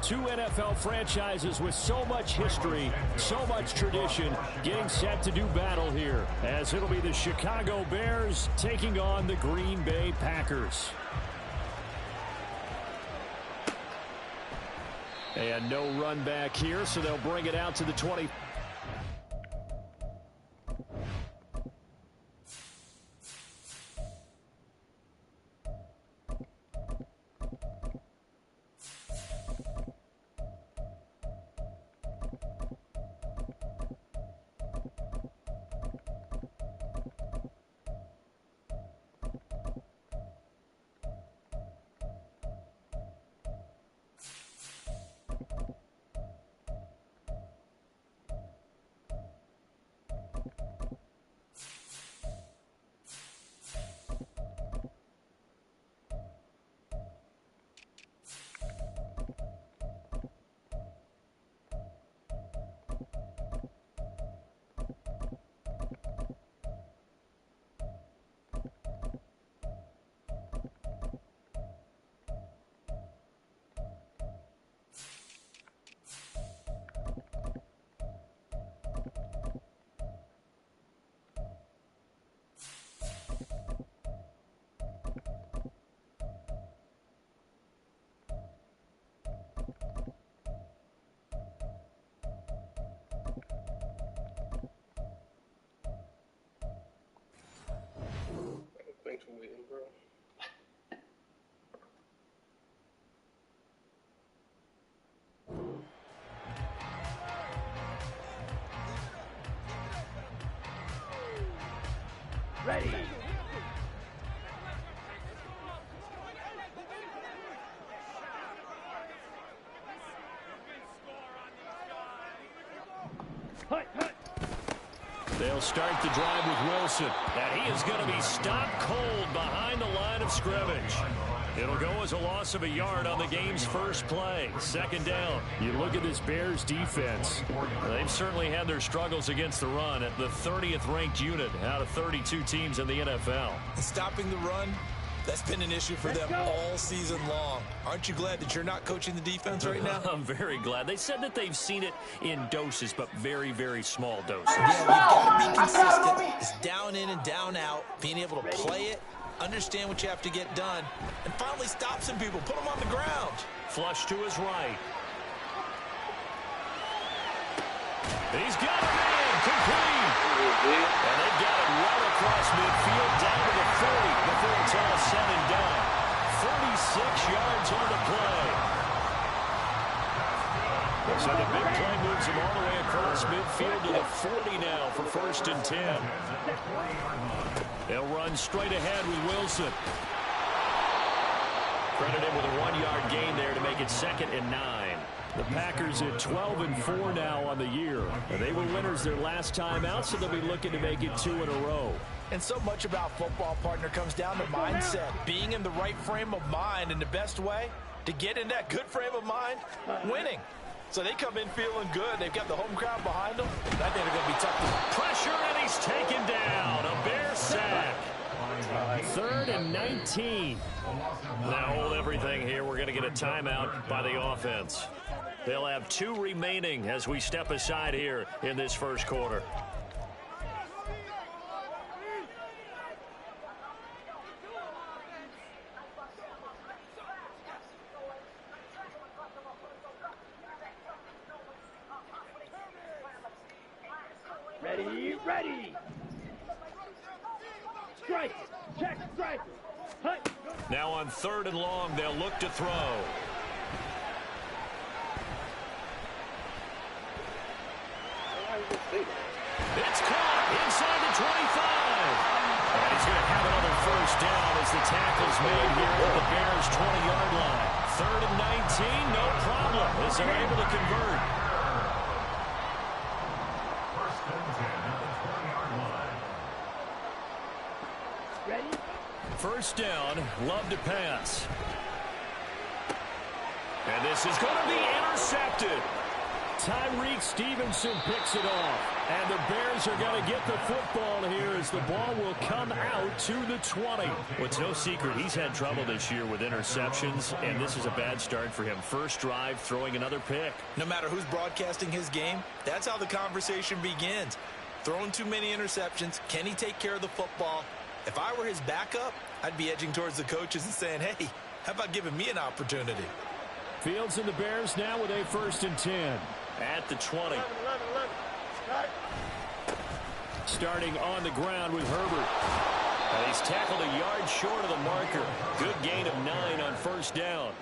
Two NFL franchises with so much history, so much tradition, getting set to do battle here, as it'll be the Chicago Bears taking on the Green Bay Packers. And no run back here, so they'll bring it out to the 20. Thanks for waiting, bro. Ready. They'll start the drive with Wilson. And he is going to be stopped cold behind the line of scrimmage. It'll go as a loss of a yard on the game's first play. Second down. You look at this Bears defense. They've certainly had their struggles against the run at the 30th ranked unit out of 32 teams in the NFL. Stopping the run, that's been an issue for them all season long. Aren't you glad that you're not coaching the defense right now? I'm very glad. They said that they've seen it in doses, but very, very small doses. Yeah, we've got to be consistent. It's down in and down out, being able to play it, understand what you have to get done, and finally stop some people, put them on the ground. Flush to his right. He's got a man complete. And they've got it right across midfield down to the 40 before it's all said and done. 36 yards on the play. So the big play moves him all the way across midfield to the 40 now for 1st and 10. They'll run straight ahead with Wilson. Credit him with a 1-yard gain there to make it 2nd and 9. The Packers at 12-4 now on the year. They were winners their last time out, so they'll be looking to make it 2 in a row. And so much about football, partner, comes down to mindset. Being in the right frame of mind, and the best way to get in that good frame of mind, winning. So they come in feeling good. They've got the home crowd behind them. I think they're going to be tough to pressure, and he's taken down. A Bear sack. 3rd and 19. Now hold everything here. We're going to get a timeout by the offense. They'll have 2 remaining as we step aside here in this first quarter. Ready. Strike. Check. Strike. Hut. Now on 3rd and long, they'll look to throw. It's caught inside the 25. And he's going to have another first down as the tackle's made here at the Bears' 20-yard line. 3rd and 19, no problem, as they're able to convert. First down, Love to pass. And this is going to be intercepted. Tyreek Stevenson picks it off. And the Bears are going to get the football here as the ball will come out to the 20. Well, it's no secret he's had trouble this year with interceptions, and this is a bad start for him. First drive, throwing another pick. No matter who's broadcasting his game, that's how the conversation begins. Throwing too many interceptions. Can he take care of the football? If I were his backup, I'd be edging towards the coaches and saying, hey, how about giving me an opportunity? Fields and the Bears now with a 1st and 10 at the 20. Starting on the ground with Herbert. And he's tackled a yard short of the marker. Good gain of 9 on 1st down.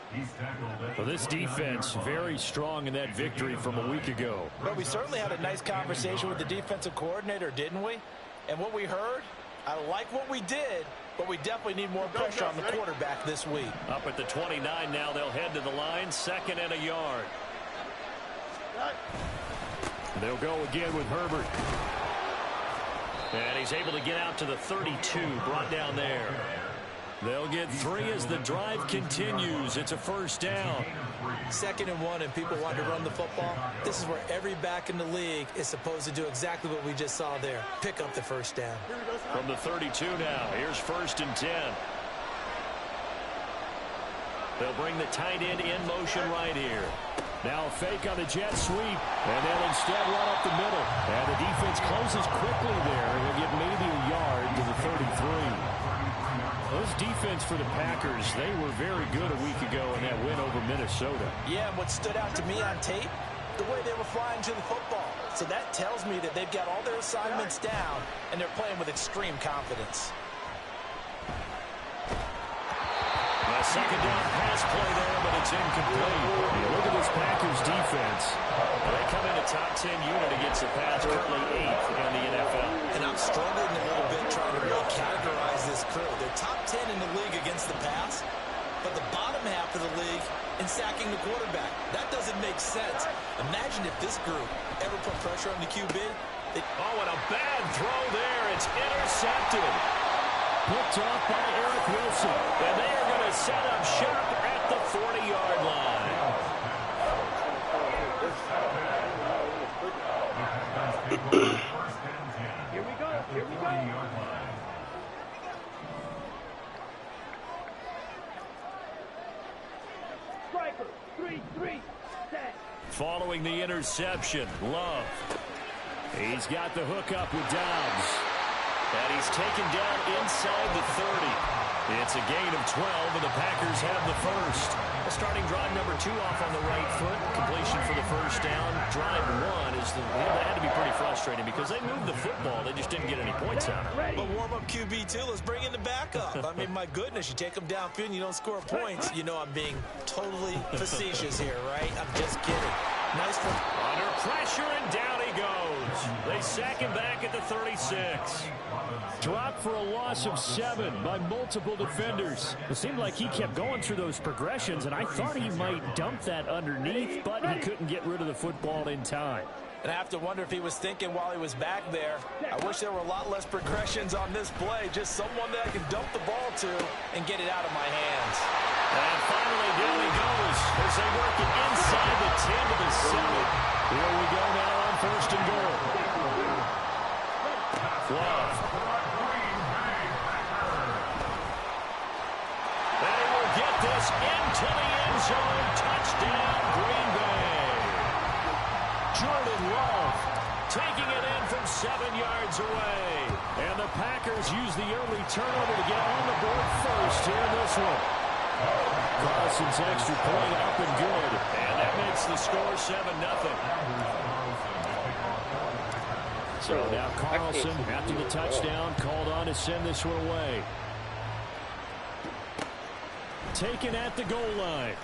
Well, this defense very strong in that victory from a week ago. But we certainly had a nice conversation with the defensive coordinator, didn't we? And what we heard, I like what we did, but we definitely need more pressure on the quarterback this week. Up at the 29 now, they'll head to the line, 2nd and a yard. They'll go again with Herbert. And he's able to get out to the 32, brought down there. They'll get 3 as the drive continues. It's a 1st down. 2nd and 1, and people want to run the football. This is where every back in the league is supposed to do exactly what we just saw there. Pick up the 1st down. From the 32 now, here's 1st and 10. They'll bring the tight end in motion right here. Now a fake on the jet sweep, and they'll instead run up the middle. And the defense closes quickly there. They'll get maybe a yard to the 33. Those defense for the Packers, they were very good a week ago in that win over Minnesota. Yeah, and what stood out to me on tape, the way they were flying to the football. So that tells me that they've got all their assignments down, and they're playing with extreme confidence. A 2nd down pass play there, but it's incomplete. You look at this Packers defense. They come in a top 10 unit against the pass, currently 8th in the NFL. And I'm struggling a little bit trying to really categorize this crew. They're top 10 in the league against the pass, but the bottom half of the league in sacking the quarterback. That doesn't make sense. Imagine if this group ever put pressure on the QB. Oh, and a bad throw there. It's intercepted. Picked off by Eric Wilson. And they are going to set up shop at the 40-yard line. Here we go. Here we go. Striker. 3-3. Set. Following the interception, Love. He's got the hook up with Dobbs. And he's taken down inside the 30. It's a gain of 12, and the Packers have the 1st. Starting drive number 2 off on the right foot. Completion for the 1st down. Drive 1 is that had to be pretty frustrating because they moved the football. They just didn't get any points out of it. But warm-up QB, too. Let's bring in the backup. I mean, my goodness, you take them downfield and you don't score points. You know I'm being totally facetious here, right? I'm just kidding. Nice one. Under pressure, and down he goes. They sack him back at the 36. Dropped for a loss of 7 by multiple defenders. It seemed like he kept going through those progressions, and I thought he might dump that underneath, but he couldn't get rid of the football in time. And I have to wonder if he was thinking while he was back there, I wish there were a lot less progressions on this play, just someone that I can dump the ball to and get it out of my hands. And finally, down he goes as they work it inside the 10 to the 7. Here we go now on 1st and goal. Love. And he will get this into the end zone. Touchdown, Green Bay. Jordan Love taking it in from 7 yards away. And the Packers use the early turnover to get on the board first here in this one. Carlson's extra point up and good. And that makes the score 7-0. So now Carlson, after the touchdown, called on to send this one away. Taken at the goal line.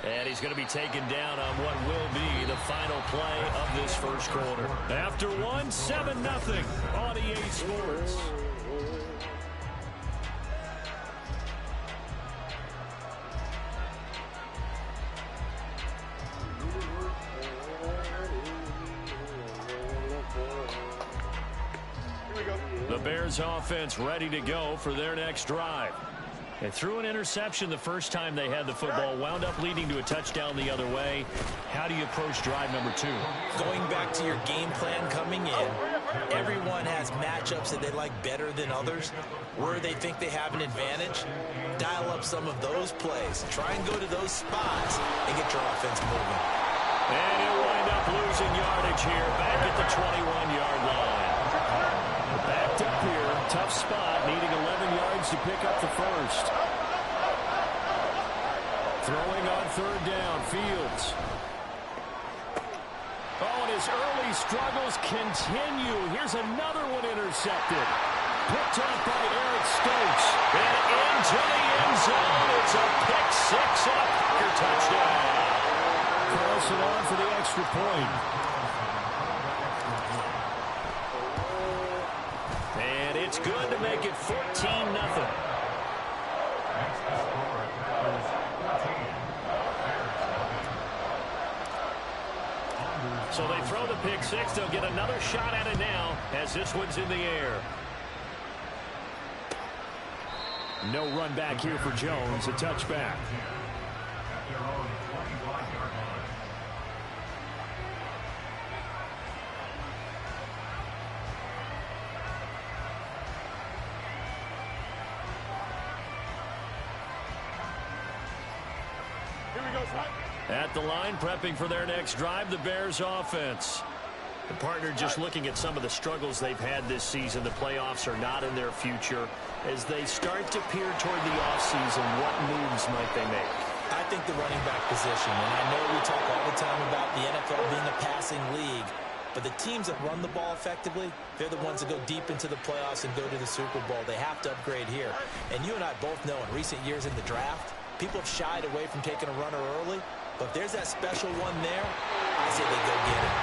And he's going to be taken down on what will be the final play of this 1st quarter. After 7-0 on EA Sports. The Bears offense ready to go for their next drive. They threw an interception the first time they had the football, wound up leading to a touchdown the other way. How do you approach drive number 2? Going back to your game plan coming in, everyone has matchups that they like better than others. Where they think they have an advantage, dial up some of those plays. Try and go to those spots and get your offense moving. And he'll wind up losing yardage here back at the 21-yard line. Backed up here, tough spot, needing 11 yards to pick up the first. Throwing on third down, Fields. Oh, and his early struggles continue. Here's another one intercepted. Picked off by Eric Stokes. And into the end zone. It's a pick six and a Packer touchdown. Carlson on for the extra point. And it's good to make it 14-0. So they throw the pick six. They'll get another shot at it now as this one's in the air. No run back here for Jones. A touchback. At the line, prepping for their next drive, the Bears offense. The partner just looking at some of the struggles they've had this season. The playoffs are not in their future. As they start to peer toward the offseason, what moves might they make? I think the running back position, and I know we talk all the time about the NFL being a passing league, but the teams that run the ball effectively, they're the ones that go deep into the playoffs and go to the Super Bowl. They have to upgrade here. And you and I both know in recent years in the draft, people have shied away from taking a runner early. But if there's that special one there, I say they go get it.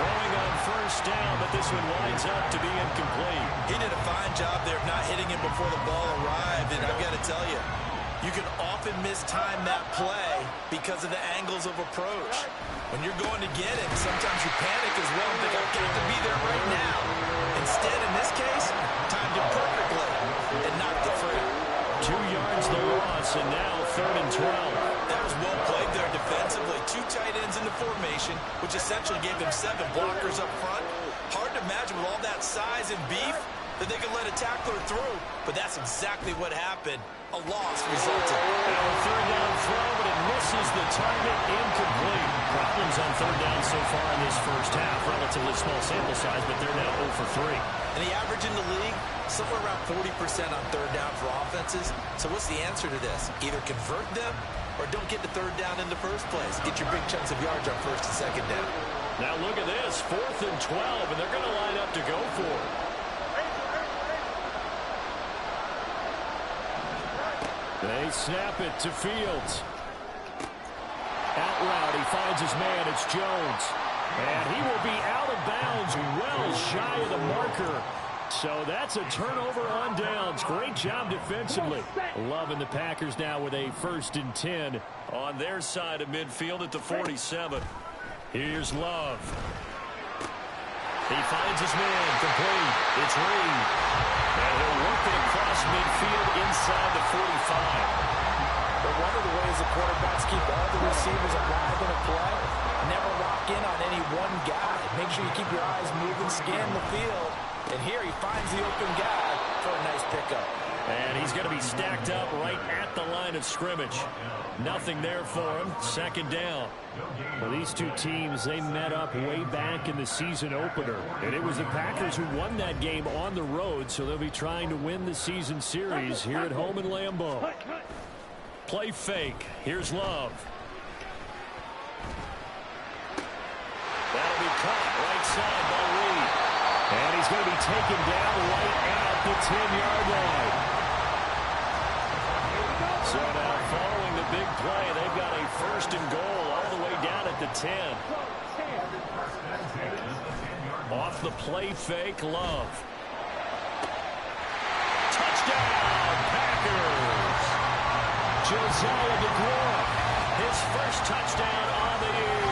Throwing on first down, but this one winds up to be incomplete. He did a fine job there of not hitting him before the ball arrived. And I've got to tell you, you can often mistime that play because of the angles of approach. When you're going to get him, sometimes you panic as well and think, I've got to be there right now. Instead, in this case, timed him perfectly and knocked it free. 2 yards the loss, and now 3rd and 12. That was well played there defensively. 2 tight ends in the formation, which essentially gave them 7 blockers up front. Hard to imagine with all that size and beef that they could let a tackler through, but that's exactly what happened. A loss resulted. Now a 3rd down throw, but it misses the target, incomplete. Problems on 3rd down so far in this first half. Relatively small sample size, but they're now 0 for 3. And the average in the league, somewhere around 40% on 3rd down for offenses. So what's the answer to this? Either convert them or don't get to 3rd down in the first place. Get your big chunks of yards on 1st and 2nd down. Now look at this, 4th and 12, and they're going to line up to go for it. They snap it to Fields. Out route, he finds his man. It's Jones. And he will be out of bounds, well shy of the marker. So that's a turnover on downs. Great job defensively. Loving the Packers now with a 1st and 10 on their side of midfield at the 47. Here's Love. He finds his man, complete. It's Reed. And he'll work it across midfield inside the 45. But one of the ways the quarterbacks keep all the receivers alive in a play, never lock in on any one guy. Make sure you keep your eyes moving, scan the field. And here he finds the open guy for a nice pickup. And he's going to be stacked up right at the line of scrimmage. Nothing there for him. 2nd down. Well, these two teams, they met up way back in the season opener. And it was the Packers who won that game on the road, so they'll be trying to win the season series here at home in Lambeau. Play fake. Here's Love. That'll be caught right side by Reed. And he's going to be taken down right at the 10-yard line. So now following the big play, they've got a 1st and goal all the way down at the 10. Off the play fake, Love. Touchdown, Packers. Josiah DeGroat, his 1st touchdown on the year.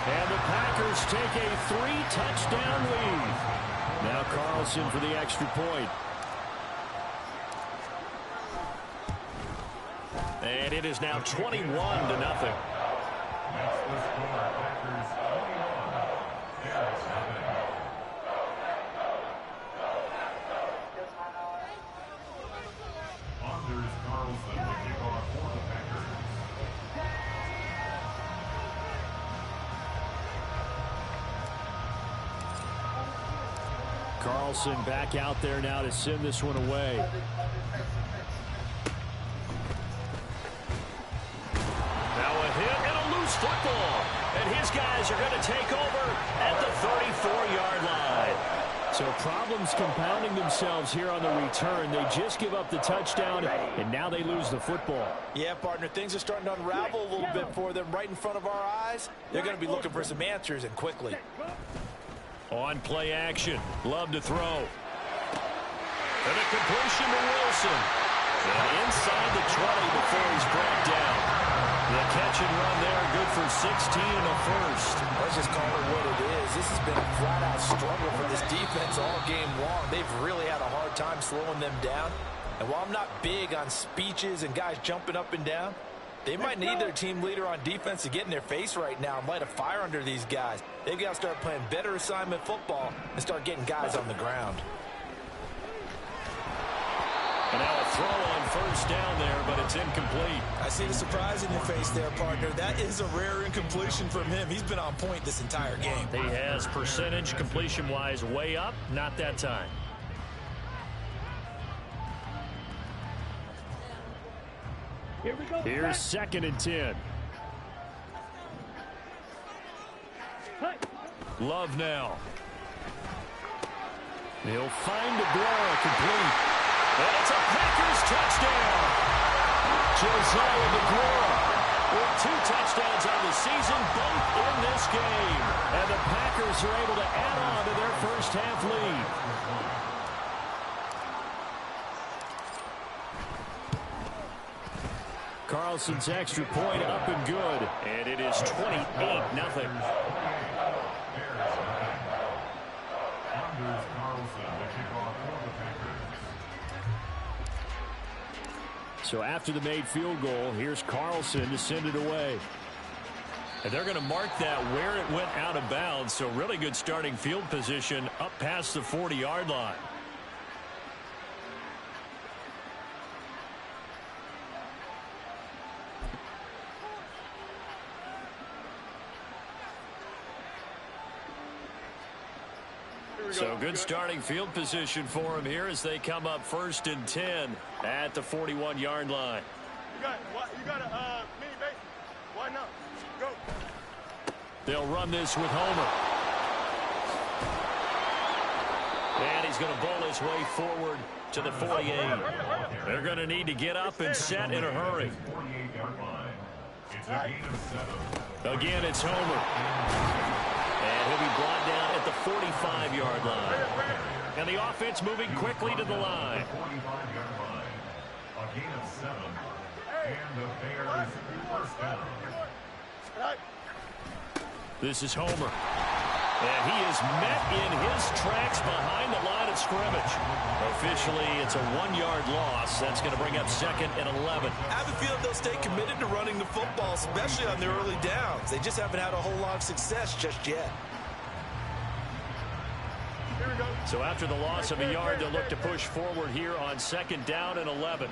And the Packers take a 3-touchdown lead. Now Carlson for the extra point. And it is now 21-0. Carlson back out there now to send this one away. Now a hit and a loose football. And his guys are going to take over at the 34-yard line. So problems compounding themselves here on the return. They just give up the touchdown, and now they lose the football. Yeah, partner, things are starting to unravel a little bit for them right in front of our eyes. They're going to be looking for some answers, and quickly. On play action. Love to throw. And a completion to Wilson. And inside the 20 before he's brought down. The catch and run there, good for 16 and a first. Let's just call it what it is. This has been a flat-out struggle for this defense all game long. They've really had a hard time slowing them down. And while I'm not big on speeches and guys jumping up and down, they might need their team leader on defense to get in their face right now and light a fire under these guys. They've got to start playing better assignment football and start getting guys on the ground. And now a throw on first down there, but it's incomplete. I see the surprise in your face there, partner. That is a rare incompletion from him. He's been on point this entire game. He has percentage completion-wise way up, not that time. Here we go. Here's 2nd and 10. Hey. Love now. He'll find DeGuara complete. And it's a Packers touchdown. Josiah DeGuara with 2 touchdowns on the season, both in this game. And the Packers are able to add on to their first half lead. Carlson's extra point up and good. And it is 28-0. So after the made field goal, here's Carlson to send it away. And they're going to mark that where it went out of bounds. So really good starting field position up past the 40-yard line. So good starting field position for him here as they come up 1st and 10 at the 41-yard line. You got a mini base. Why not? Go. They'll run this with Homer. And he's going to bowl his way forward to the 48. They're going to need to get up and set in a hurry. Again, it's Homer. And he'll be brought down at the 45-yard line. And the offense moving quickly to the line. This is Homer. And he is met in his tracks behind the line of scrimmage. Officially, it's a 1-yard loss. That's going to bring up 2nd and 11. I have a feeling they'll stay committed to running the football, especially on their early downs. They just haven't had a whole lot of success just yet. So after the loss of a yard, they'll look to push forward here on 2nd down and 11.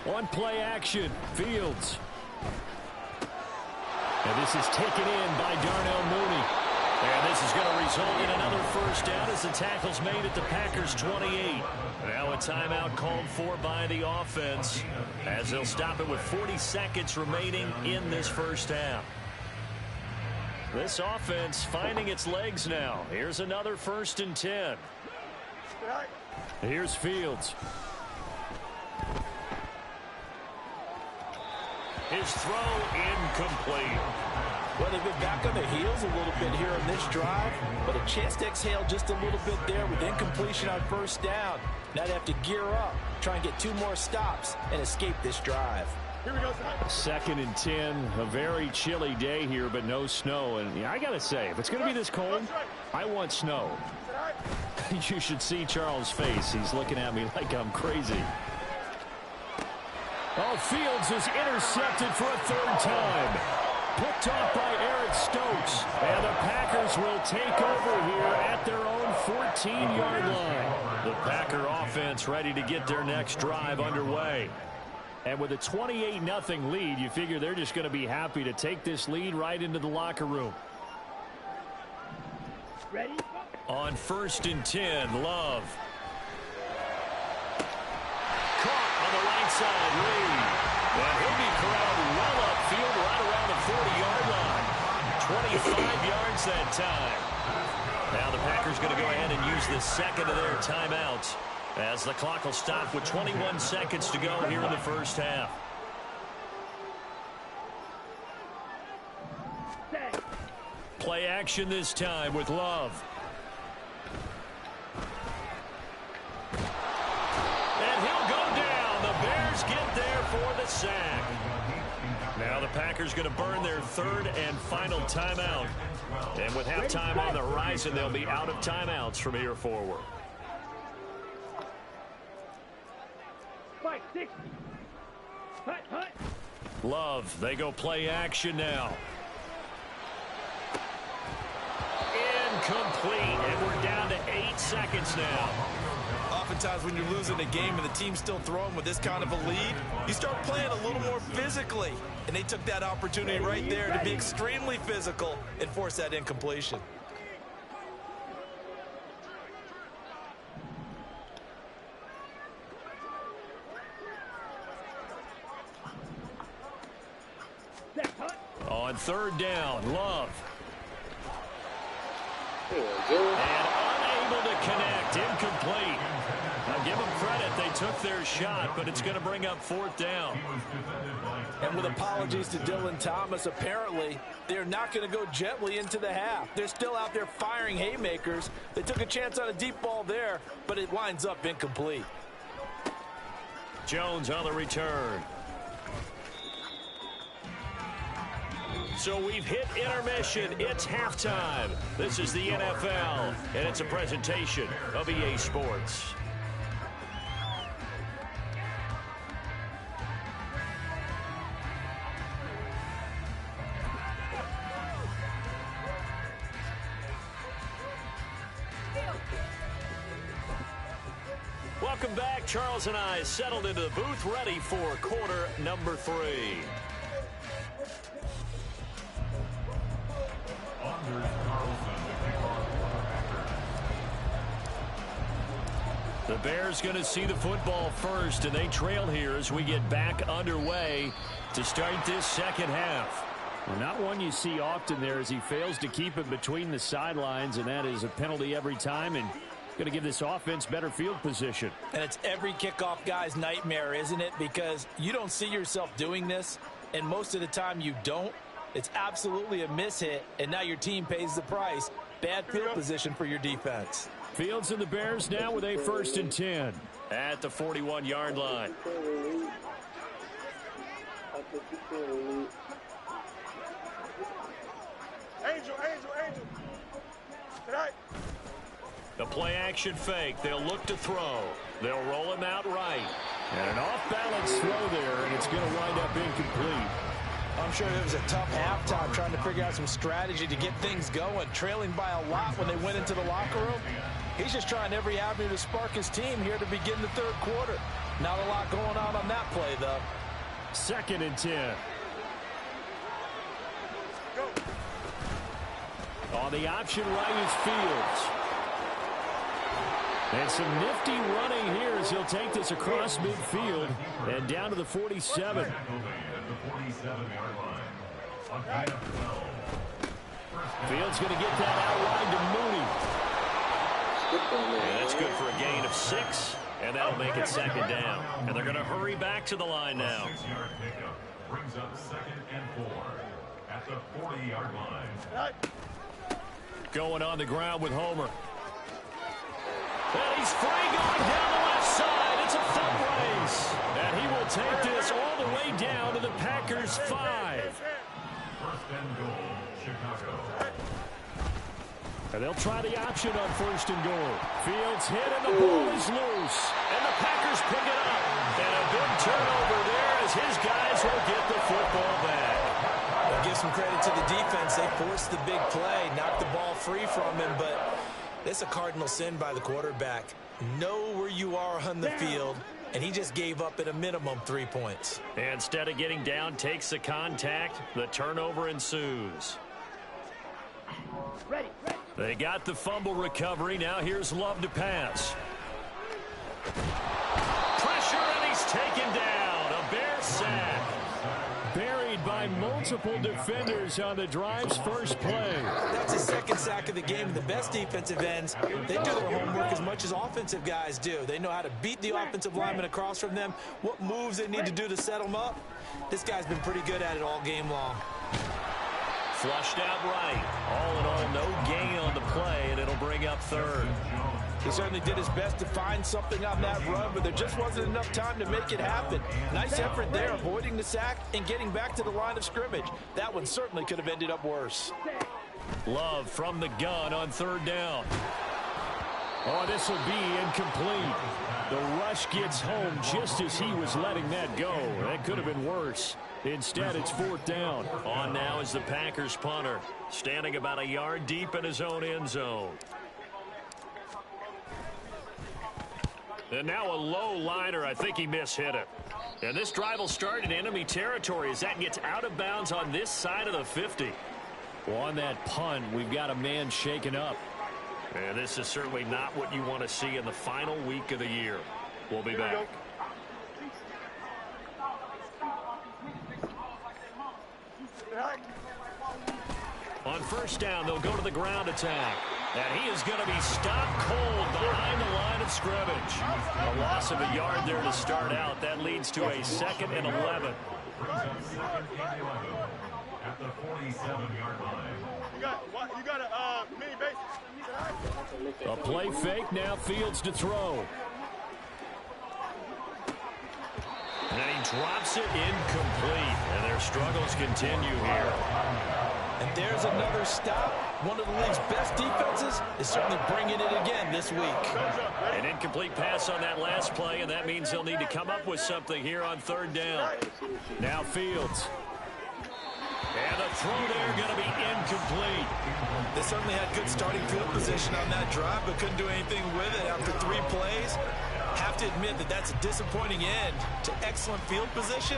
On play action, Fields. And this is taken in by Darnell Mooney. And this is going to result in another first down as the tackle's made at the Packers' 28. Now a timeout called for by the offense as they'll stop it with 40 seconds remaining in this first half. This offense finding its legs now. Here's another 1st and 10. Here's Fields. His throw incomplete. Well, they've been back on their heels a little bit here on this drive, but a chance to exhale just a little bit there with incompletion on 1st down. Now they have to gear up, try and get 2 more stops, and escape this drive. Here we go. 2nd and 10, a very chilly day here, but no snow. And yeah, I got to say, if it's going to be this cold, I want snow. You should see Charles' face. He's looking at me like I'm crazy. Oh, Fields is intercepted for a third time. Picked off by Eric Stokes. And the Packers will take over here at their own 14-yard line. The Packer offense ready to get their next drive underway. And with a 28-0 lead, you figure they're just going to be happy to take this lead right into the locker room. Ready? On 1st and 10, Love. Caught on the right side, Reed. And he'll be corralled well upfield right around the 40-yard line. 25 yards that time. Now the Packers going to go ahead and use the second of their timeouts as the clock will stop with 21 seconds to go here in the first half. Play action this time with Love. And he'll go down. The Bears get there for the sack. Now the Packers going to burn their third and final timeout. And with halftime on the horizon, they'll be out of timeouts from here forward. 5-6. Hut, hut. Love, they go play action now. Incomplete, and we're down to 8 seconds now. Oftentimes when you're losing a game and the team's still throwing with this kind of a lead, you start playing a little more physically. And they took that opportunity right there to be extremely physical and force that incompletion. On 3rd down, Love. And unable to connect, incomplete. Now give them credit, they took their shot, but it's going to bring up 4th down. And with apologies to Dylan Thomas, apparently they're not going to go gently into the half. They're still out there firing haymakers. They took a chance on a deep ball there, but it winds up incomplete. Jones on the return. So we've hit intermission. It's halftime. This is the NFL, and it's a presentation of EA Sports. Welcome back. Charles and I settled into the booth, ready for quarter number 3. The Bears going to see the football first, and they trail here as we get back underway to start this second half. Well, not one you see often there as he fails to keep it between the sidelines, and that is a penalty every time, and going to give this offense better field position. And it's every kickoff guy's nightmare, isn't it? Because you don't see yourself doing this, and most of the time you don't. It's absolutely a mishit, and now your team pays the price. Bad field position for your defense. Fields and the Bears now with a 1st and 10 at the 41-yard line. Angel. Tonight. The play action fake. They'll look to throw. They'll roll him out right. And an off-balance throw there, and it's going to wind up incomplete. I'm sure it was a tough halftime trying to figure out some strategy to get things going, trailing by a lot when they went into the locker room. He's just trying every avenue to spark his team here to begin the third quarter. Not a lot going on that play, though. 2nd and 10. Go. On the option right is Fields. And some nifty running here as he'll take this across midfield and down to the 47. Fields going to get that out wide to Mooney. And that's good for a gain of 6, and that'll make it 2nd down. And they're going to hurry back to the line now. Brings up 2nd and 4 at the 40-yard line. Going on the ground with Homer. And he's free going down the left side. It's a foot race. And he will take this all the way down to the Packers' 5. 1st and goal, Chicago. And they'll try the option on 1st and goal. Fields hit and the ball is loose. And the Packers pick it up. And a big turnover there as as his guys will get the football back. I'll give some credit to the defense. They forced the big play, knocked the ball free from him, but it's a cardinal sin by the quarterback. Know where you are on the field, and he just gave up at a minimum 3 points. Instead of getting down, takes the contact. The turnover ensues. Ready. They got the fumble recovery. Now here's Love to pass. Pressure, and he's taken down. A Bear sack. Buried by multiple defenders on the drive's first play. That's his second sack of the game. And the best defensive ends, they do their homework as much as offensive guys do. They know how to beat the offensive lineman across from them, what moves they need to do to set them up. This guy's been pretty good at it all game long. Flushed out right. All in all, no gain on the play, and it'll bring up third. He certainly did his best to find something on that run, but there just wasn't enough time to make it happen. Nice effort there, avoiding the sack and getting back to the line of scrimmage. That one certainly could have ended up worse. Love from the gun on third down. Oh, this will be incomplete. The rush gets home just as he was letting that go. That could have been worse. Instead, it's fourth down. On now is the Packers punter, standing about a yard deep in his own end zone. And now a low liner. I think he mishit it. And this drive will start in enemy territory as that gets out of bounds on this side of the 50. Well, on that punt, we've got a man shaken up. And this is certainly not what you want to see in the final week of the year. We'll be back. On first down, they'll go to the ground attack. And he is going to be stopped cold behind the line of scrimmage. A loss of a yard there to start out. That leads to a 2nd and 11. At the 47-yard line. You got a mini base. A play fake, now Fields to throw. And he drops it incomplete. And their struggles continue here. And there's another stop. One of the league's best defenses is certainly bringing it again this week. An incomplete pass on that last play, and that means they'll need to come up with something here on third down. Now Fields. And the throw there going to be incomplete. They certainly had good starting field position on that drive, but couldn't do anything with it after 3 plays. Have to admit that that's a disappointing end to excellent field position.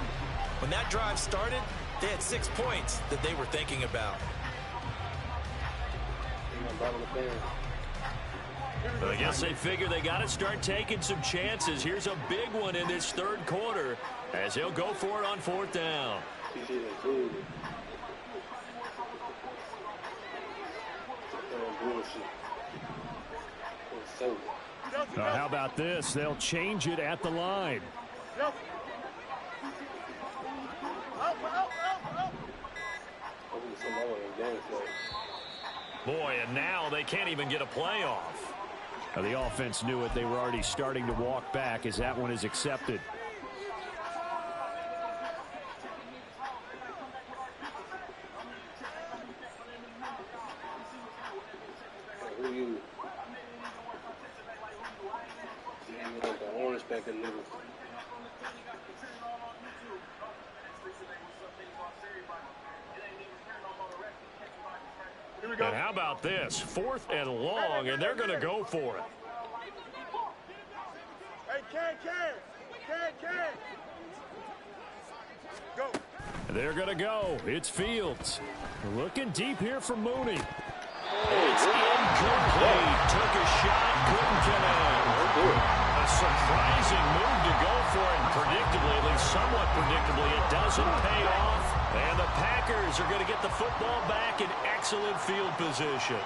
When that drive started, they had 6 points that they were thinking about. But I guess they figure they got to start taking some chances. Here's a big one in this third quarter as he'll go for it on fourth down. How about this? They'll change it at the line. Boy, and now they can't even get a playoff. Now, the offense knew it. They were already starting to walk back as that one is accepted. And how about this? 4th and long, and they're going to go for it. Hey, Can. Go. They're going to go. It's Fields. Looking deep here for Mooney. It's incomplete. Took a shot, couldn't connect. A surprising move to go for it. Predictably, at least somewhat predictably, it doesn't pay off. And the Packers are going to get the football back in excellent field position.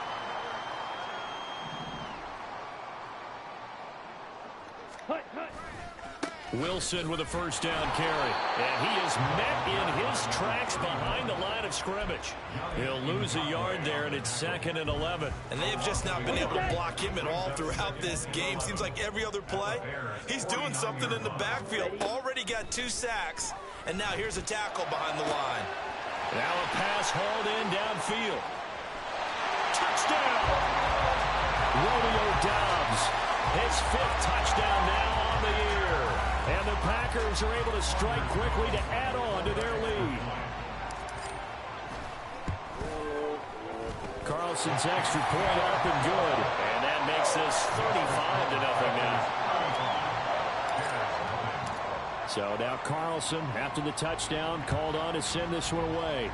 Wilson with a first down carry. And he is met in his tracks behind the line of scrimmage. He'll lose a yard there, and it's 2nd and 11. And they've just not been able to block him at all throughout this game. Seems like every other play, he's doing something in the backfield. Already got 2 sacks, and now here's a tackle behind the line. Now a pass hauled in downfield. Touchdown! Romeo Doubs, his 5th touchdown now on the year. And the Packers are able to strike quickly to add on to their lead. Carlson's extra point up and good. And that makes this 35-0 now. So now Carlson, after the touchdown, called on to send this one away.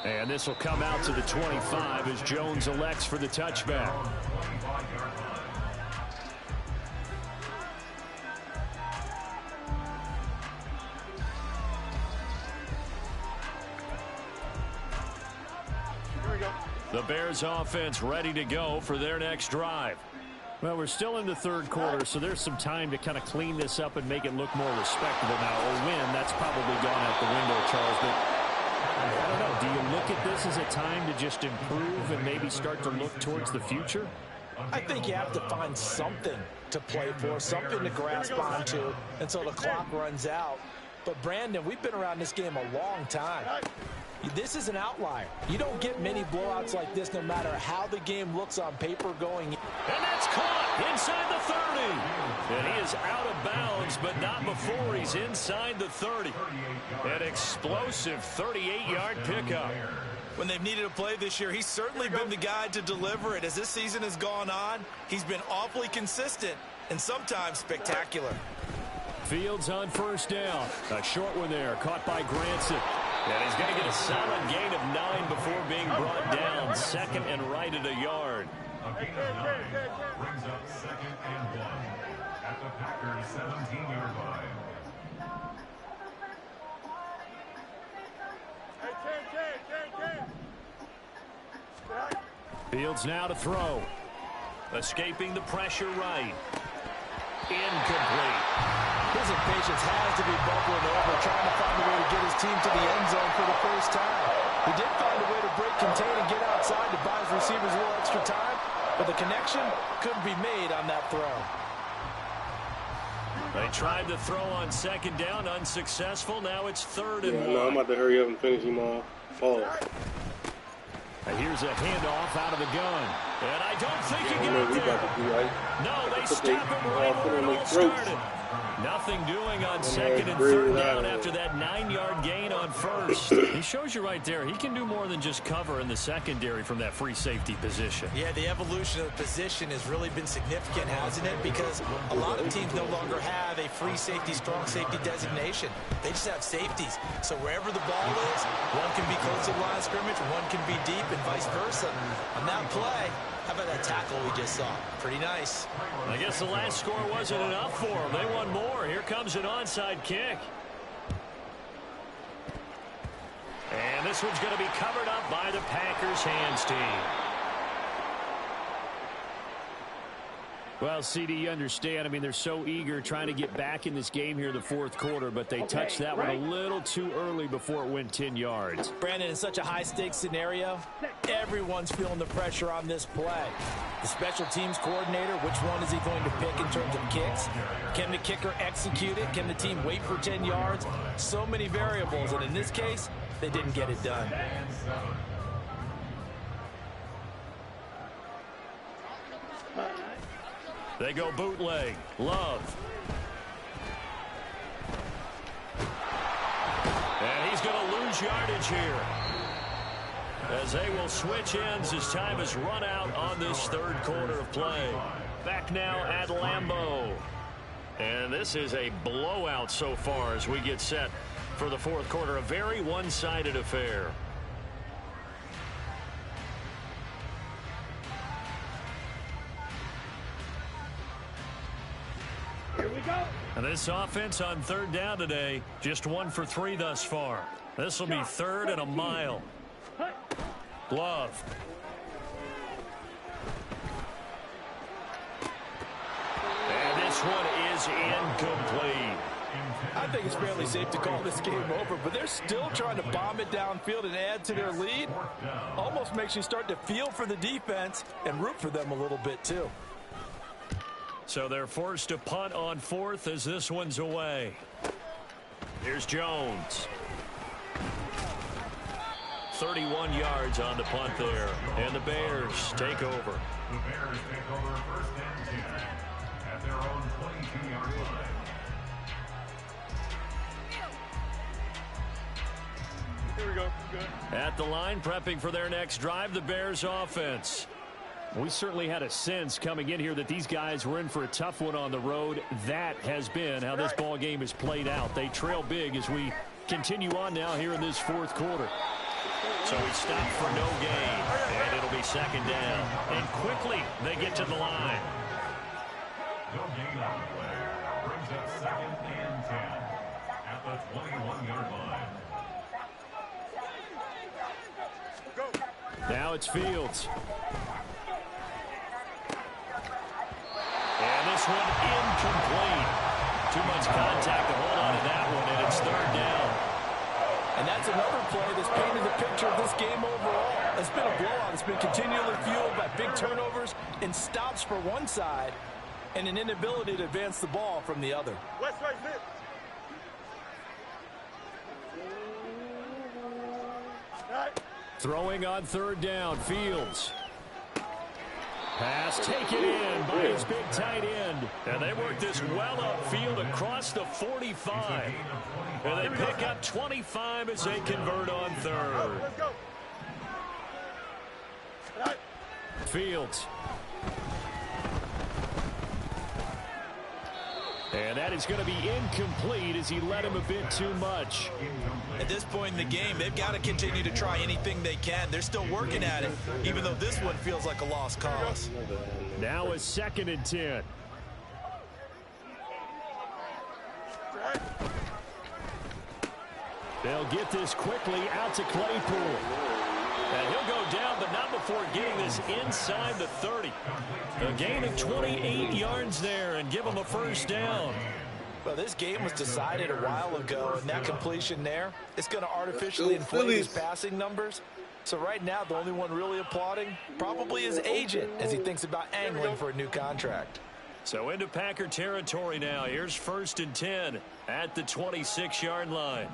And this will come out to the 25 as Jones elects for the touchback. The Bears offense ready to go for their next drive. Well, we're still in the third quarter, so there's some time to kind of clean this up and make it look more respectable now. Or win, that's probably gone out the window, Charles. But I don't know, do you look at this as a time to just improve and maybe start to look towards the future? I think you have to find something to play for, something to grasp onto until the clock runs out. But, Brandon, we've been around this game a long time. This is an outlier. You don't get many blowouts like this no matter how the game looks on paper going. And that's caught inside the 30. And he is out of bounds, but not before he's inside the 30. An explosive 38-yard pickup. When they've needed a play this year, he's certainly been the guy to deliver it. As this season has gone on, he's been awfully consistent and sometimes spectacular. Fields on first down. A short one there, caught by Granson. And he's going to get a solid gain of 9 before being brought down. Second and right at a yard. A gain of 9 brings up 2nd and 1 at the Packers' 17-yard line. Fields now to throw. Escaping the pressure right. Incomplete. His impatience has to be bubbling over, trying to find a way to get his team to the end zone for the first time. He did find a way to break, contain, and get outside to buy his receivers a little extra time, but the connection couldn't be made on that throw. They tried to throw on second down, unsuccessful. Now it's 3rd and 1. No, I'm about to hurry up and finish him off. And here's a handoff out of the gun. And I don't think you got there. No, they stop him right where it all started. Nothing doing on second and third down after that 9-yard gain on first. He shows you right there, he can do more than just cover in the secondary from that free safety position. Yeah, the evolution of the position has really been significant, hasn't it? Because a lot of teams no longer have a free safety, strong safety designation. They just have safeties. So wherever the ball is, one can be close to the line of scrimmage, one can be deep, and vice versa. On that play, how about that tackle we just saw? Pretty nice. I guess the last score wasn't enough for them. They want more. Here comes an onside kick. And this one's going to be covered up by the Packers hands team. Well, CD, you understand. I mean, they're so eager trying to get back in this game here in the fourth quarter, but they touched that one a little too early before it went 10 yards. Brandon, in such a high-stakes scenario, everyone's feeling the pressure on this play. The special teams coordinator, which one is he going to pick in terms of kicks? Can the kicker execute it? Can the team wait for 10 yards? So many variables, and in this case, they didn't get it done. They go bootleg. Love. And he's going to lose yardage here, as they will switch ends as time has run out on this third quarter of play. Back now at Lambeau. And this is a blowout so far as we get set for the fourth quarter. A very one-sided affair. Here we go. And this offense on third down today, just 1 for 3 thus far. This will be 3rd and a mile. Love. And this one is incomplete. I think it's fairly safe to call this game over, but they're still trying to bomb it downfield and add to their lead. Almost makes you start to feel for the defense and root for them a little bit too. So they're forced to punt on 4th as this one's away. Here's Jones. 31 yards on the punt there. And the Bears take over. The Bears take over 1st and 10 at their own 22-yard line. Here we go. Good. At the line, prepping for their next drive, the Bears offense. We certainly had a sense coming in here that these guys were in for a tough one on the road. That has been how this ball game has played out. They trail big as we continue on now here in this 4th quarter. So we stop for no gain, and it'll be 2nd down. And quickly, they get to the line. No gain on the play. Brings up 2nd and 10 at the 21-yard line. Now it's Fields. And this one incomplete. Too much contact to hold on to that one, and it's 3rd down. And that's another play that's painted the picture of this game overall. It's been a blowout. It's been continually fueled by big turnovers and stops for one side and an inability to advance the ball from the other. West, right, Blitz. Throwing on 3rd down, Fields. Pass taken in by his big tight end. And they work this well upfield across the 45. And they pick up 25 as they convert on 3rd. Let's go. Fields. And that is going to be incomplete as he led him a bit too much. At this point in the game, they've got to continue to try anything they can. They're still working at it, even though this one feels like a lost cause. Now a 2nd and 10. They'll get this quickly out to Claypool. And he'll go down, but not before getting this inside the 30. A gain of 28 yards there and give him a 1st down. Well, this game was decided a while ago, and that completion there, it's going to artificially inflate his passing numbers. So right now, the only one really applauding probably his agent as he thinks about angling for a new contract. So into Packer territory now. Here's 1st and 10 at the 26-yard line.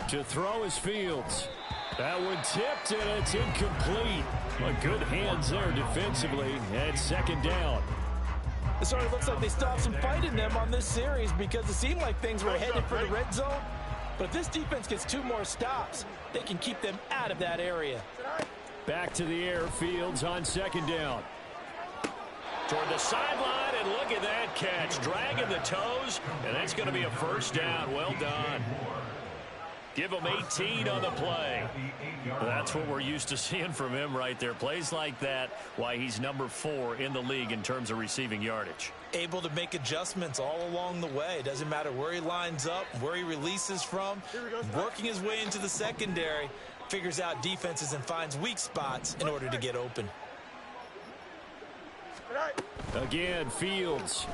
To throw is Fields. That one tipped, and it's incomplete. Well, good hands there defensively, and 2nd down. It sort of looks like they still have some fight in them on this series because it seemed like things were headed for the red zone. But if this defense gets 2 more stops, they can keep them out of that area. Back to the air, Fields on 2nd down. Toward the sideline, and look at that catch. Dragging the toes, and that's going to be a 1st down. Well done. Give him 18 on the play. That's what we're used to seeing from him right there. Plays like that, why he's number 4 in the league in terms of receiving yardage. Able to make adjustments all along the way. Doesn't matter where he lines up, where he releases from. Working his way into the secondary, figures out defenses and finds weak spots in order to get open. Again, Fields.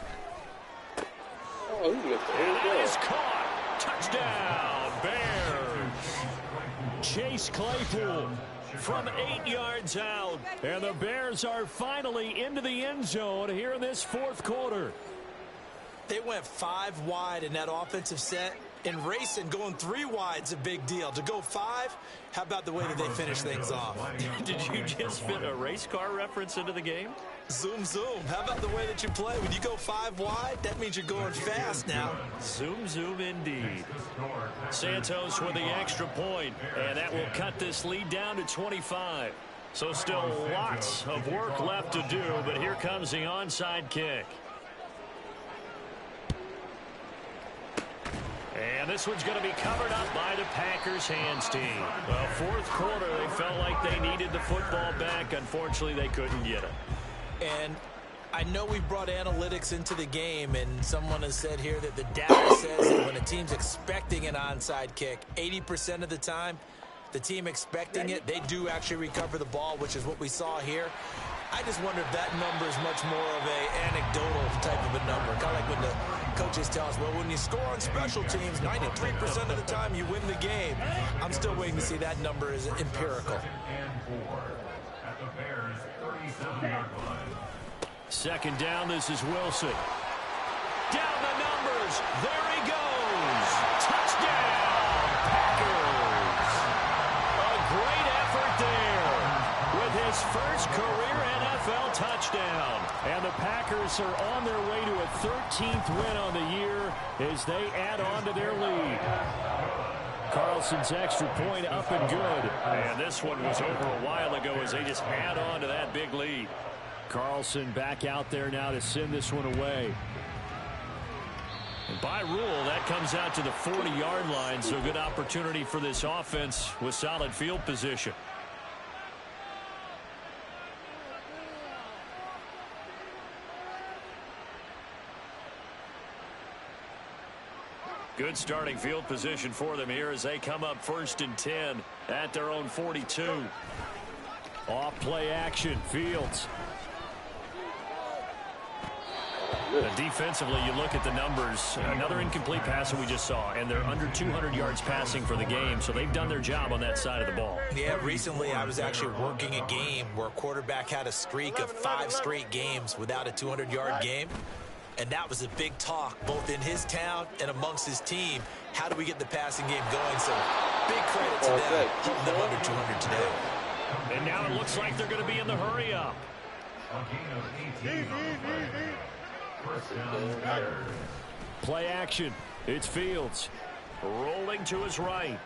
Oh, he missed it. And that is caught. Touchdown, Bears. Chase Claypool from 8 yards out. And the Bears are finally into the end zone here in this 4th quarter. They went 5 wide in that offensive set. And racing, going 3 wide's a big deal. To go 5, how about the way that they finish things off? Did you just fit a race car reference into the game? Zoom, zoom. How about the way that you play? When you go 5 wide, that means you're going fast now. Zoom, zoom indeed. Santos with the extra point, and that will cut this lead down to 25. So still lots of work left to do, but here comes the onside kick. And this one's going to be covered up by the Packers hands team. Well, 4th quarter, they felt like they needed the football back. Unfortunately, they couldn't get it. And I know we brought analytics into the game, and someone has said here that the data says that when a team's expecting an onside kick, 80% of the time, the team expecting it, they do actually recover the ball, which is what we saw here. I just wonder if that number is much more of a anecdotal type of a number. Kind of like when the coaches tell us, well, when you score on special teams, 93% of the time you win the game. I'm still waiting to see that number is empirical. 2nd down, this is Wilson. Down the numbers. There he goes. Touchdown. career NFL touchdown. And the Packers are on their way to a 13th win on the year as they add on to their lead. Carlson's extra point up and good. And this one was over a while ago as they just add on to that big lead. Carlson back out there now to send this one away. And by rule, that comes out to the 40-yard line, so good opportunity for this offense with solid field position. Good starting field position for them here as they come up 1st and 10 at their own 42. Off play action, Fields. Defensively, you look at the numbers. Another incomplete pass that we just saw, and they're under 200 yards passing for the game, so they've done their job on that side of the ball. Yeah, recently I was actually working a game where a quarterback had a streak of 5 straight games without a 200-yard game. And that was a big talk, both in his town and amongst his team. How do we get the passing game going? So big credit to them, holding them under 200 today. And now it looks like they're going to be in the hurry up. Play action. It's Fields. Rolling to his right.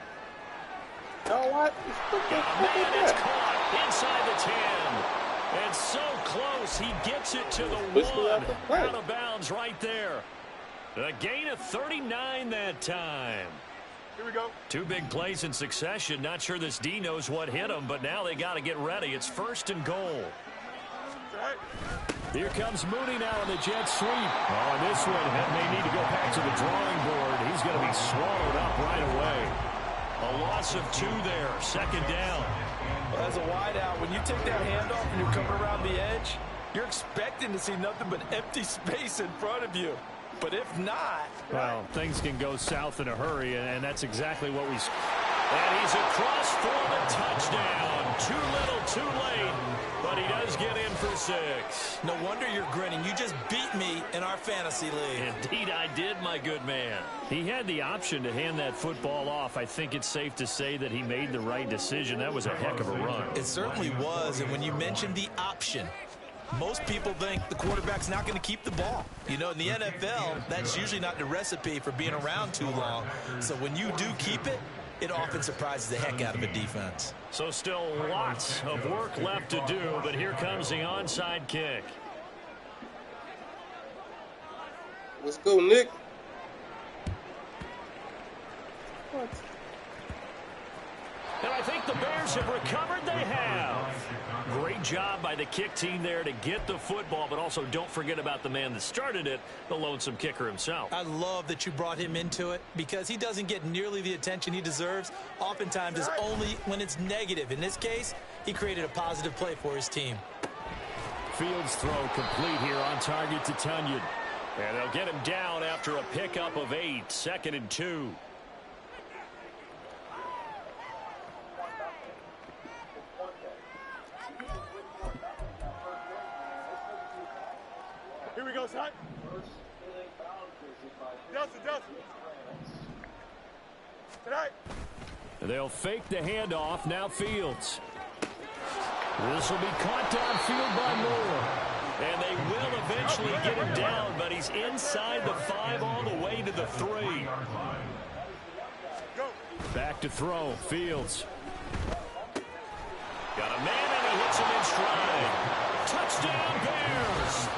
Oh, what? Man, it's caught inside the 10. And so close, he gets it to the 1. Out of bounds right there. A gain of 39 that time. Here we go. 2 big plays in succession. Not sure this D knows what hit him, but now they got to get ready. It's 1st and goal. Right. Here comes Mooney now on the jet sweep. Oh, and this one may need to go back to the drawing board. He's going to be swallowed up right away. A loss of 2 there. 2nd down. Well, as a wideout, when you take that handoff and you're coming around the edge, you're expecting to see nothing but empty space in front of you. But if not... Well, things can go south in a hurry, and that's exactly what we... And he's across for the touchdown. Too little, too late. But he does get in for 6. No wonder you're grinning. You just beat me in our fantasy league. Indeed I did, my good man. He had the option to hand that football off. I think it's safe to say that he made the right decision. That was a heck of a run. It certainly was. And when you mentioned the option, most people think the quarterback's not going to keep the ball. You know, in the NFL, that's usually not the recipe for being around too long. So when you do keep it, it often surprises the heck out of a defense. So still lots of work left to do, but here comes the onside kick. Let's go, Nick. What? And I think the Bears have recovered. They have. Great job by the kick team there to get the football, but also don't forget about the man that started it, the lonesome kicker himself. I love that you brought him into it because he doesn't get nearly the attention he deserves. Oftentimes it's only when it's negative. In this case, he created a positive play for his team. Fields throw complete here on target to Tunyon. And they'll get him down after a pickup of 8. 2nd and 2. Here we go, son. Delta. Tonight. They'll fake the handoff. Now Fields. This will be caught downfield by Moore. And they will eventually get him down, but he's inside the 5 all the way to the 3. Back to throw. Fields. Got a man, and he hits him in stride. Touchdown, Bears.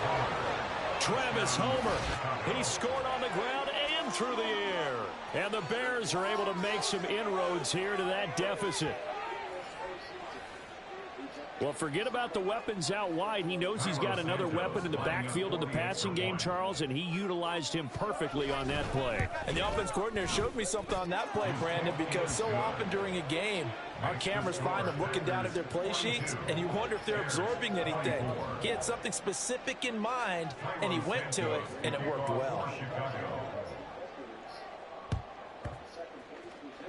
Travis Homer. He scored on the ground and through the air. And the Bears are able to make some inroads here to that deficit. Well, forget about the weapons out wide. He knows he's got another weapon in the backfield of the passing game, Charles, and he utilized him perfectly on that play. And the offense coordinator showed me something on that play, Brandon, because so often during a game, our cameras find them looking down at their play sheets, and you wonder if they're absorbing anything. He had something specific in mind, and he went to it, and it worked well.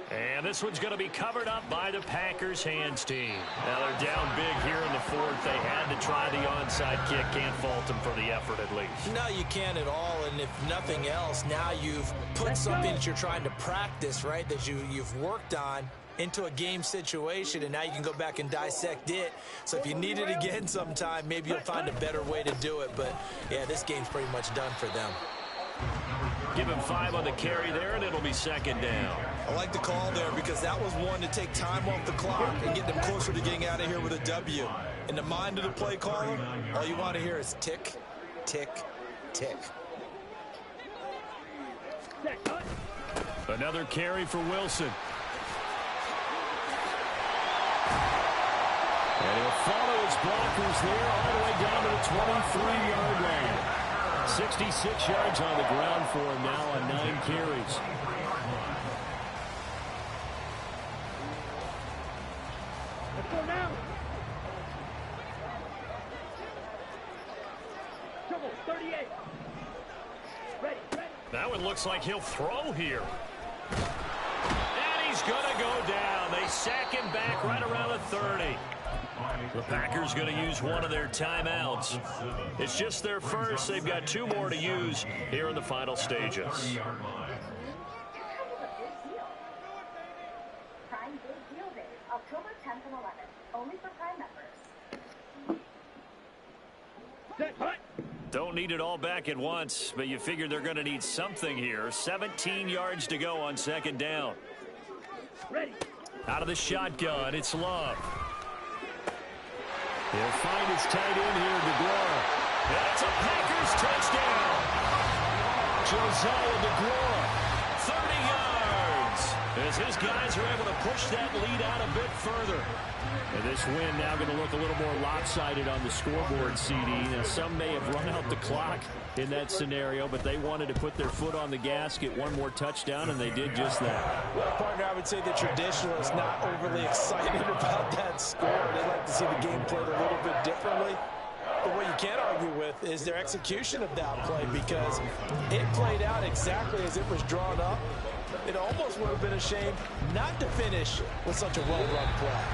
And this one's going to be covered up by the Packers hands team. Now they're down big here in the 4th. They had to try the onside kick. Can't fault them for the effort at least. No, you can't at all. And if nothing else, now you've put something that you're trying to practice, right, that you've worked on into a game situation, and now you can go back and dissect it. So if you need it again sometime, maybe you'll find a better way to do it. But, yeah, this game's pretty much done for them. Give him 5 on the carry there, and it'll be second down. I like the call there because that was one to take time off the clock and get them closer to getting out of here with a W. In the mind of the play caller, all you want to hear is tick, tick, tick. Another carry for Wilson. And he'll follow his blockers there all the way down to the 23-yard line. 66 yards on the ground for him now on 9 carries. Let's go now. Trouble, 38. Ready. That one looks like he'll throw here. And he's going to go down. They sack him back right around the 30. The Packers going to use one of their timeouts. It's just their first. They've got 2 more to use here in the final stages. Prime Big Deal Day, October 10th and 11th, only for Prime members. Set, hut. Don't need it all back at once, but you figure they're going to need something here. 17 yards to go on second down. Ready. Out of the shotgun, it's Love. He'll find his tight end here, DeGuara. And it's a Packers touchdown. Josiah DeGuara. 30 yards. As his guys are able to push that lead out a bit further. And this win now going to look a little more lopsided on the scoreboard, CD. Now, some may have run out the clock in that scenario, but they wanted to put their foot on the gas, get one more touchdown, and they did just that. Well, partner, I would say the traditionalists not overly excited about that score. They like to see the game played a little bit differently. But what you can't argue with is their execution of that play, because it played out exactly as it was drawn up. It almost would have been a shame not to finish with such a well-run play.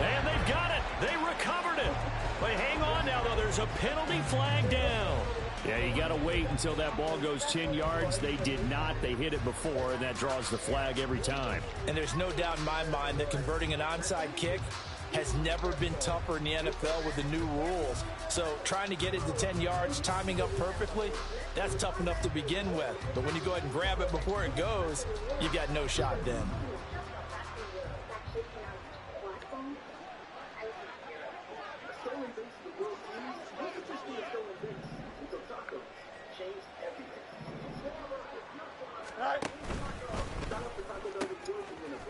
And they've got it. They recovered it. But hang on now, though. There's a penalty flag down. Yeah, you got to wait until that ball goes 10 yards. They did not. They hit it before, and that draws the flag every time. And there's no doubt in my mind that converting an onside kick has never been tougher in the NFL with the new rules. So trying to get it to 10 yards, timing up perfectly, that's tough enough to begin with. But when you go ahead and grab it before it goes, you've got no shot then.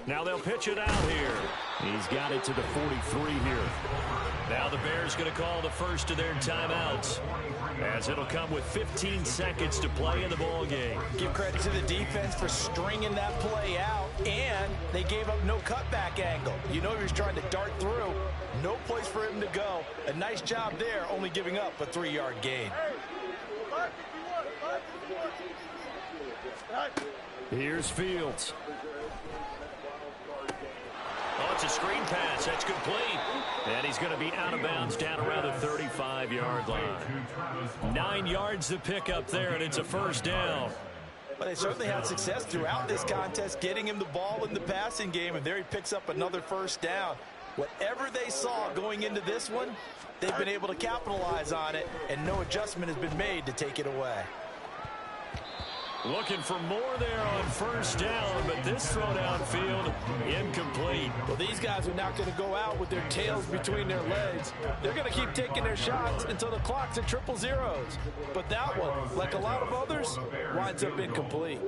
Now they'll pitch it out here. He's got it to the 43 here. Now the Bears going to call the first of their timeouts, as it'll come with 15 seconds to play in the ball game. Give credit to the defense for stringing that play out, and they gave up no cutback angle. You know he was trying to dart through. No place for him to go. A nice job there, only giving up a 3-yard gain. Here's Fields. Oh, it's a screen pass. That's complete. And he's going to be out of bounds down around the 35-yard line. 9 yards to pick up there, and it's a first down. But they certainly had success throughout this contest, getting him the ball in the passing game, and there he picks up another first down. Whatever they saw going into this one, they've been able to capitalize on it, and no adjustment has been made to take it away. Looking for more there on first down, but this throw downfield incomplete. Well, these guys are not going to go out with their tails between their legs. They're going to keep taking their shots until the clock's at 000. But that one, like a lot of others, winds up incomplete.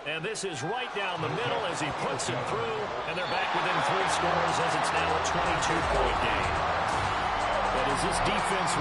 And this is right down the middle as he puts it through, and they're back within 3 scores as it's now a 22-point game. But as this defense